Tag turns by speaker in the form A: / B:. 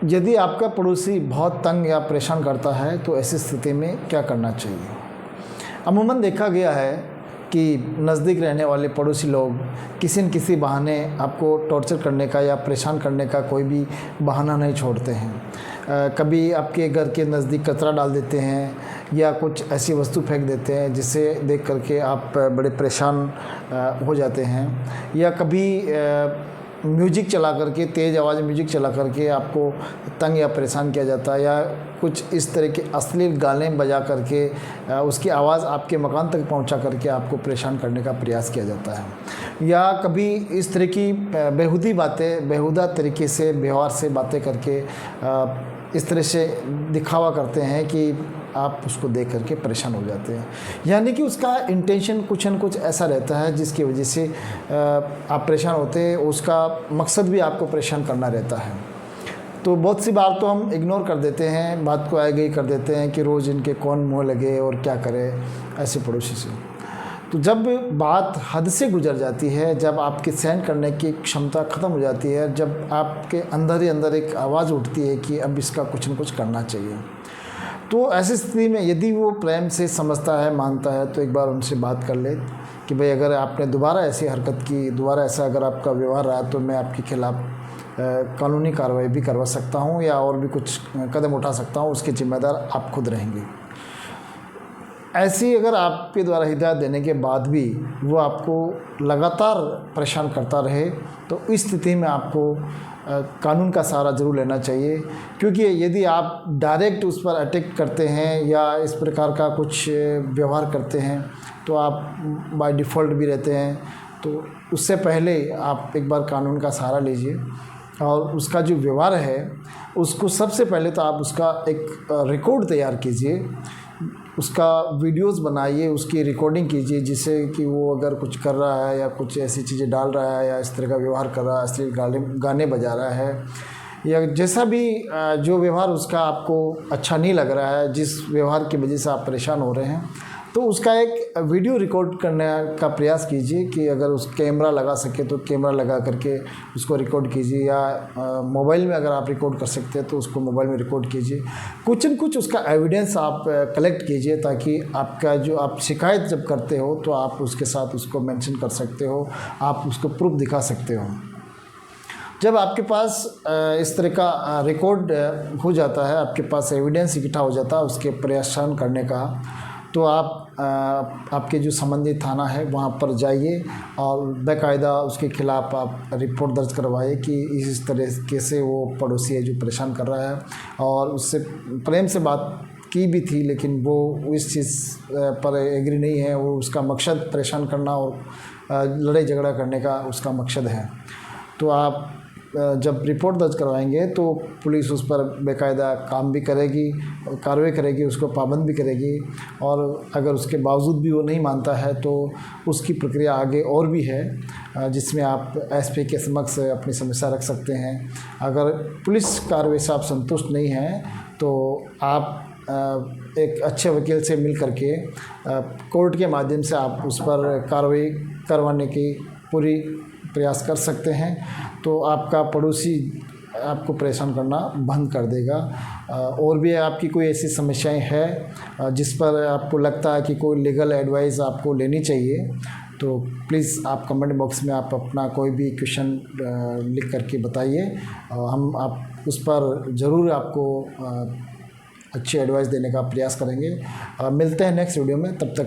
A: यदि आपका पड़ोसी बहुत तंग या परेशान करता है तो ऐसी स्थिति में क्या करना चाहिए? अमूमन देखा गया है कि नज़दीक रहने वाले पड़ोसी लोग किसी न किसी बहाने आपको टॉर्चर करने का या परेशान करने का कोई भी बहाना नहीं छोड़ते हैं। कभी आपके घर के नज़दीक कचरा डाल देते हैं या कुछ ऐसी वस्तु फेंक देते हैं जिसे देख करके आप बड़े परेशान हो जाते हैं, या कभी म्यूजिक चला करके, तेज़ आवाज़ में म्यूजिक चला करके आपको तंग या परेशान किया जाता है, या कुछ इस तरह के अश्लील गाने बजा करके उसकी आवाज़ आपके मकान तक पहुंचा करके आपको परेशान करने का प्रयास किया जाता है। या कभी इस तरह की बेहुदा तरीके से व्यवहार से बातें करके इस तरह से दिखावा करते हैं कि आप उसको देख करके परेशान हो जाते हैं। यानी कि उसका इंटेंशन कुछ न कुछ ऐसा रहता है जिसकी वजह से आप परेशान होते हैं, उसका मकसद भी आपको परेशान करना रहता है। तो बहुत सी बार तो हम इग्नोर कर देते हैं, बात को आगे ही कर देते हैं कि रोज़ इनके कौन मुँह लगे और क्या करे ऐसे पड़ोसी से। तो जब बात हद से गुजर जाती है, जब आपकी सहन करने की क्षमता ख़त्म हो जाती है, जब आपके अंदर ही अंदर एक आवाज़ उठती है कि अब इसका कुछ न कुछ करना चाहिए, तो ऐसी स्थिति में यदि वो प्रेम से समझता है, मानता है, तो एक बार उनसे बात कर ले कि भाई अगर आपने दोबारा ऐसी हरकत की, दोबारा ऐसा अगर आपका व्यवहार रहा तो मैं आपके खिलाफ़ कानूनी कार्रवाई भी करवा सकता हूँ या और भी कुछ कदम उठा सकता हूँ, उसके ज़िम्मेदार आप खुद रहेंगे। ऐसी अगर आपके द्वारा हिदायत देने के बाद भी वो आपको लगातार परेशान करता रहे तो इस स्थिति में आपको कानून का सहारा ज़रूर लेना चाहिए, क्योंकि यदि आप डायरेक्ट उस पर अटैक करते हैं या इस प्रकार का कुछ व्यवहार करते हैं तो आप बाय डिफ़ॉल्ट भी रहते हैं। तो उससे पहले आप एक बार कानून का सहारा लीजिए और उसका जो व्यवहार है उसको सबसे पहले तो आप उसका एक रिकॉर्ड तैयार कीजिए, उसका वीडियोस बनाइए, उसकी रिकॉर्डिंग कीजिए, जिससे कि वो अगर कुछ कर रहा है या कुछ ऐसी चीज़ें डाल रहा है या इस तरह का व्यवहार कर रहा है, अश्लील गाने बजा रहा है या जैसा भी जो व्यवहार उसका आपको अच्छा नहीं लग रहा है, जिस व्यवहार की वजह से आप परेशान हो रहे हैं, तो उसका एक वीडियो रिकॉर्ड करने का प्रयास कीजिए कि अगर उस कैमरा लगा सके तो कैमरा लगा करके उसको रिकॉर्ड कीजिए, या मोबाइल में अगर आप रिकॉर्ड कर सकते हैं तो उसको मोबाइल में रिकॉर्ड कीजिए। कुछ न कुछ उसका एविडेंस आप कलेक्ट कीजिए ताकि आपका जो आप शिकायत जब करते हो तो आप उसके साथ उसको मेंशन कर सकते हो, आप उसको प्रूफ दिखा सकते हो। जब आपके पास इस तरह का रिकॉर्ड हो जाता है, आपके पास एविडेंस इकट्ठा हो जाता है उसके परेशान करने का, तो आप आपके जो संबंधित थाना है वहाँ पर जाइए और बाकायदा उसके ख़िलाफ़ आप रिपोर्ट दर्ज करवाइए कि इस तरह से वो पड़ोसी है जो परेशान कर रहा है और उससे प्रेम से बात की भी थी लेकिन वो इस चीज़ पर एग्री नहीं है, वो उसका मकसद परेशान करना और लड़ाई झगड़ा करने का उसका मकसद है। तो आप जब रिपोर्ट दर्ज करवाएंगे तो पुलिस उस पर बाकायदा काम भी करेगी, कार्रवाई करेगी, उसको पाबंद भी करेगी, और अगर उसके बावजूद भी वो नहीं मानता है तो उसकी प्रक्रिया आगे और भी है जिसमें आप एसपी के समक्ष अपनी समस्या रख सकते हैं। अगर पुलिस कार्रवाई से आप संतुष्ट नहीं हैं तो आप एक अच्छे वकील से मिल करके कोर्ट के माध्यम से आप उस पर कार्रवाई करवाने की पूरी प्रयास कर सकते हैं। तो आपका पड़ोसी आपको परेशान करना बंद कर देगा। और भी आपकी कोई ऐसी समस्याएं हैं जिस पर आपको लगता है कि कोई लीगल एडवाइस आपको लेनी चाहिए तो प्लीज़ आप कमेंट बॉक्स में आप अपना कोई भी क्वेश्चन लिख करके बताइए, हम आप उस पर ज़रूर आपको अच्छी एडवाइस देने का प्रयास करेंगे। मिलते हैं नेक्स्ट वीडियो में, तब तक